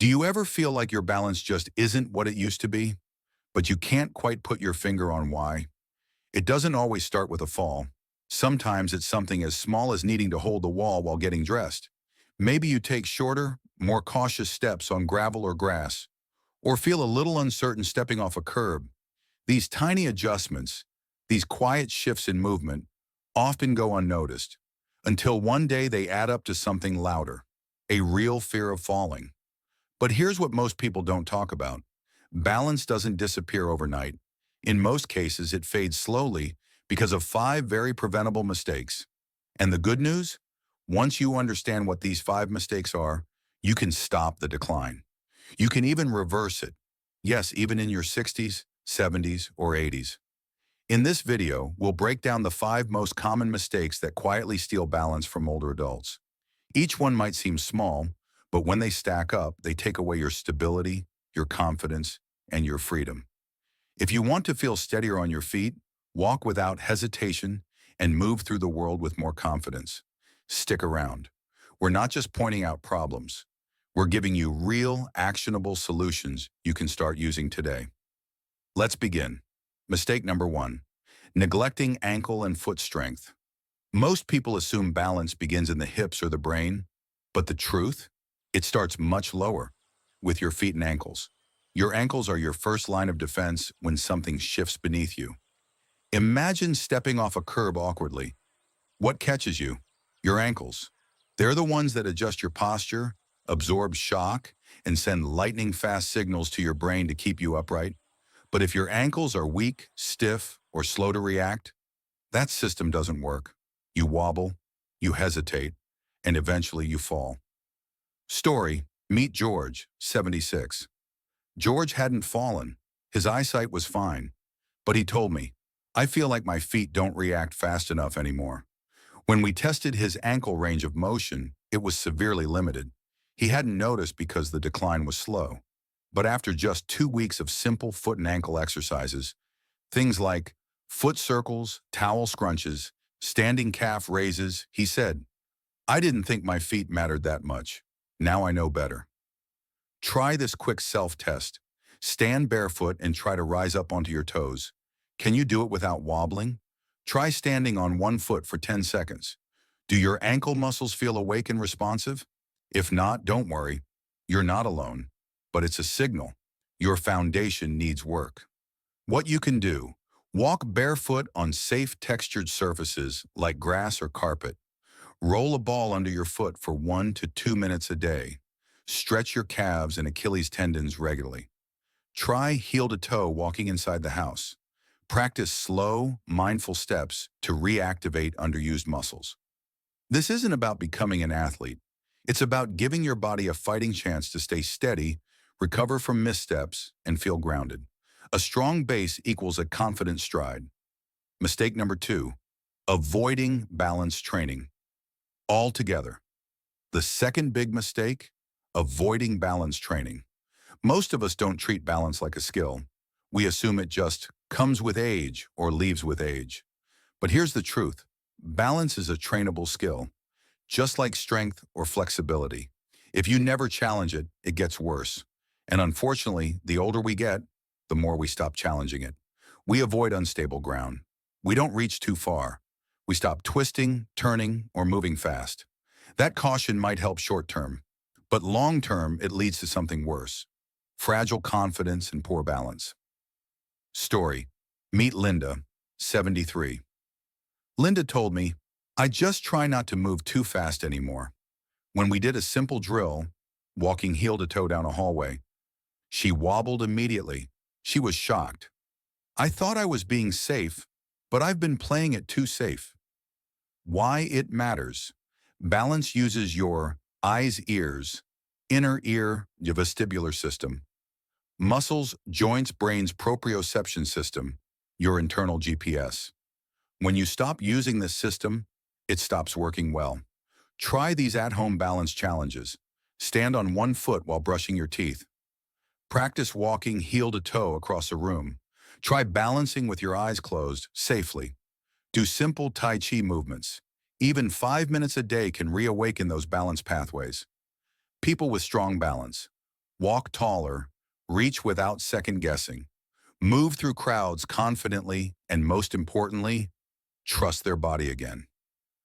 Do you ever feel like your balance just isn't what it used to be, but you can't quite put your finger on why? It doesn't always start with a fall. Sometimes it's something as small as needing to hold the wall while getting dressed. Maybe you take shorter, more cautious steps on gravel or grass, or feel a little uncertain stepping off a curb. These tiny adjustments, these quiet shifts in movement, often go unnoticed, until one day they add up to something louder, a real fear of falling. But here's what most people don't talk about. Balance doesn't disappear overnight. In most cases, it fades slowly because of five very preventable mistakes. And the good news? Once you understand what these five mistakes are, you can stop the decline. You can even reverse it. Yes, even in your 60s, 70s, or 80s. In this video, we'll break down the five most common mistakes that quietly steal balance from older adults. Each one might seem small, but when they stack up, they take away your stability, your confidence, and your freedom. If you want to feel steadier on your feet, walk without hesitation, and move through the world with more confidence, stick around. We're not just pointing out problems. We're giving you real, actionable solutions you can start using today. Let's begin. Mistake number one, neglecting ankle and foot strength. Most people assume balance begins in the hips or the brain, but the truth? It starts much lower, with your feet and ankles. Your ankles are your first line of defense when something shifts beneath you. Imagine stepping off a curb awkwardly. What catches you? Your ankles. They're the ones that adjust your posture, absorb shock, and send lightning-fast signals to your brain to keep you upright. But if your ankles are weak, stiff, or slow to react, that system doesn't work. You wobble, you hesitate, and eventually you fall. Story, meet George, 76. George hadn't fallen. His eyesight was fine. But he told me, I feel like my feet don't react fast enough anymore. When we tested his ankle range of motion, it was severely limited. He hadn't noticed because the decline was slow. But after just 2 weeks of simple foot and ankle exercises, things like foot circles, towel scrunches, standing calf raises, he said, I didn't think my feet mattered that much. Now I know better. Try this quick self-test. Stand barefoot and try to rise up onto your toes. Can you do it without wobbling? Try standing on one foot for 10 seconds. Do your ankle muscles feel awake and responsive? If not, don't worry. You're not alone. But it's a signal. Your foundation needs work. What you can do: walk barefoot on safe textured surfaces like grass or carpet. Roll a ball under your foot for 1 to 2 minutes a day. Stretch your calves and Achilles tendons regularly. Try heel to toe walking inside the house. Practice slow, mindful steps to reactivate underused muscles. This isn't about becoming an athlete. It's about giving your body a fighting chance to stay steady, recover from missteps, and feel grounded. A strong base equals a confident stride. Mistake number two, avoiding balance training. Altogether. The second big mistake, avoiding balance training. Most of us don't treat balance like a skill. We assume it just comes with age or leaves with age. But here's the truth. Balance is a trainable skill, just like strength or flexibility. If you never challenge it, it gets worse. And unfortunately, the older we get, the more we stop challenging it. We avoid unstable ground. We don't reach too far. We stop twisting, turning, or moving fast. That caution might help short term, but long term, it leads to something worse: fragile confidence and poor balance. Story, meet Linda, 73. Linda told me, I just try not to move too fast anymore. When we did a simple drill, walking heel to toe down a hallway, she wobbled immediately. She was shocked. I thought I was being safe, but I've been playing it too safe. Why it matters. Balance uses your eyes, ears, inner ear, your vestibular system, muscles, joints, brain's proprioception system, your internal GPS. When you stop using this system, it stops working well. Try these at-home balance challenges. Stand on one foot while brushing your teeth. Practice walking heel to toe across a room. Try balancing with your eyes closed safely. Do simple Tai Chi movements. Even 5 minutes a day can reawaken those balance pathways. People with strong balance. walk taller, reach without second-guessing, move through crowds confidently, and most importantly, trust their body again.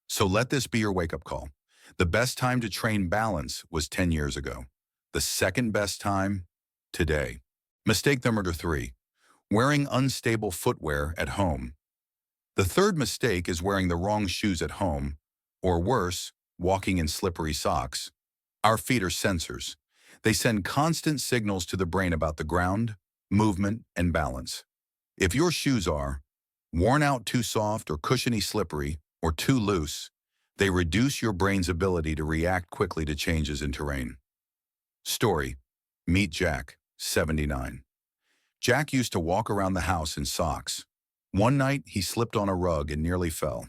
So let this be your wake-up call. The best time to train balance was 10 years ago. The second best time, today. Mistake number 3, wearing unstable footwear at home. The third mistake is wearing the wrong shoes at home, or worse, walking in slippery socks. Our feet are sensors. They send constant signals to the brain about the ground, movement, and balance. If your shoes are worn out, too soft or cushiony, slippery, or too loose, they reduce your brain's ability to react quickly to changes in terrain. Story: meet Jack, 79. Jack used to walk around the house in socks. One night, he slipped on a rug and nearly fell.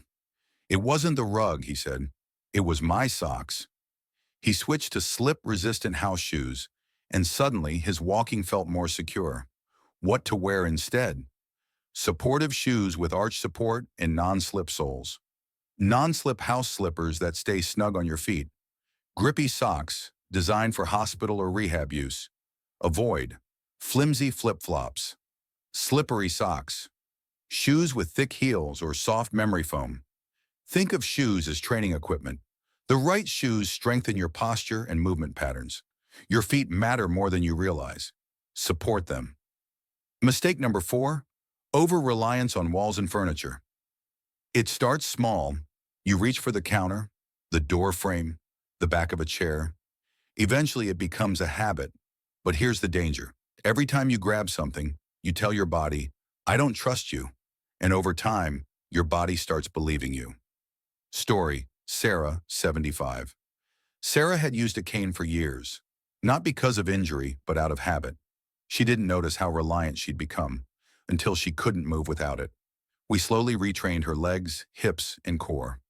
"It wasn't the rug," he said. "It was my socks." He switched to slip-resistant house shoes, and suddenly his walking felt more secure. What to wear instead? Supportive shoes with arch support and non-slip soles. Non-slip house slippers that stay snug on your feet. Grippy socks, designed for hospital or rehab use. Avoid flimsy flip-flops. Slippery socks. Shoes with thick heels or soft memory foam. Think of shoes as training equipment. The right shoes strengthen your posture and movement patterns. Your feet matter more than you realize. Support them. Mistake number 4, over-reliance on walls and furniture. It starts small. You reach for the counter, the door frame, the back of a chair. Eventually it becomes a habit. But here's the danger. Every time you grab something, you tell your body, "I don't trust you." And over time, your body starts believing you. Story: Sarah, 75. Sarah had used a cane for years, not because of injury, but out of habit. She didn't notice how reliant she'd become until she couldn't move without it. We slowly retrained her legs, hips, and core.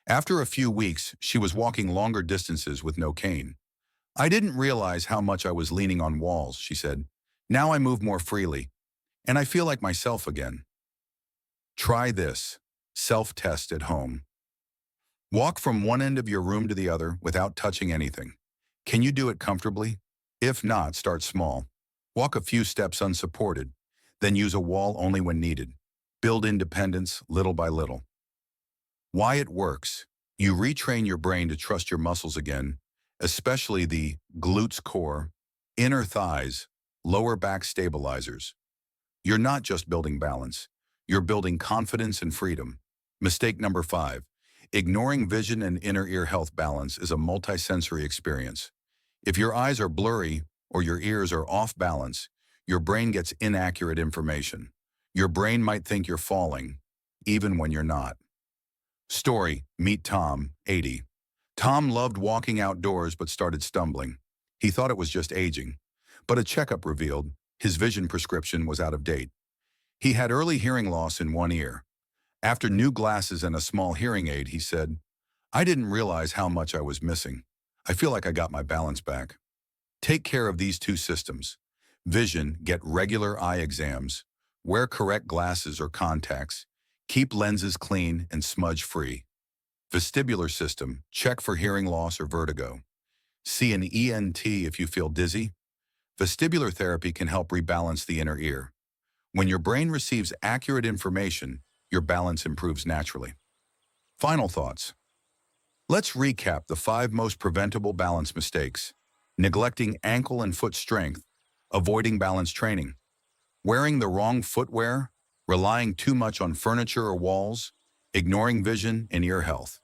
After a few weeks, she was walking longer distances with no cane. "I didn't realize how much I was leaning on walls," she said. "Now I move more freely, and I feel like myself again." Try this. Self-test at home. Walk from one end of your room to the other without touching anything. Can you do it comfortably? If not, start small. Walk a few steps unsupported, then use a wall only when needed. Build independence little by little. Why it works. You retrain your brain to trust your muscles again, especially the glutes core, inner thighs, lower back stabilizers. You're not just building balance. You're building confidence and freedom. Mistake number 5. Ignoring vision and inner ear health. Balance is a multisensory experience. If your eyes are blurry or your ears are off balance, your brain gets inaccurate information. Your brain might think you're falling, even when you're not. Story: meet Tom, 80. Tom loved walking outdoors but started stumbling. He thought it was just aging, but a checkup revealed his vision prescription was out of date. He had early hearing loss in one ear. After new glasses and a small hearing aid, he said, "I didn't realize how much I was missing. I feel like I got my balance back." Take care of these 2 systems. Vision: get regular eye exams. Wear correct glasses or contacts. Keep lenses clean and smudge-free. Vestibular system: check for hearing loss or vertigo. See an ENT if you feel dizzy. Vestibular therapy can help rebalance the inner ear. When your brain receives accurate information, your balance improves naturally. Final thoughts. Let's recap the 5 most preventable balance mistakes. Neglecting ankle and foot strength, avoiding balance training, wearing the wrong footwear, relying too much on furniture or walls, ignoring vision and ear health.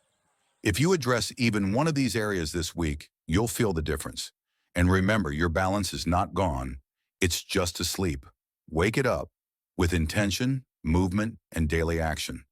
If you address even one of these areas this week, you'll feel the difference. And remember, your balance is not gone. It's just asleep. Wake it up with intention, movement, and daily action.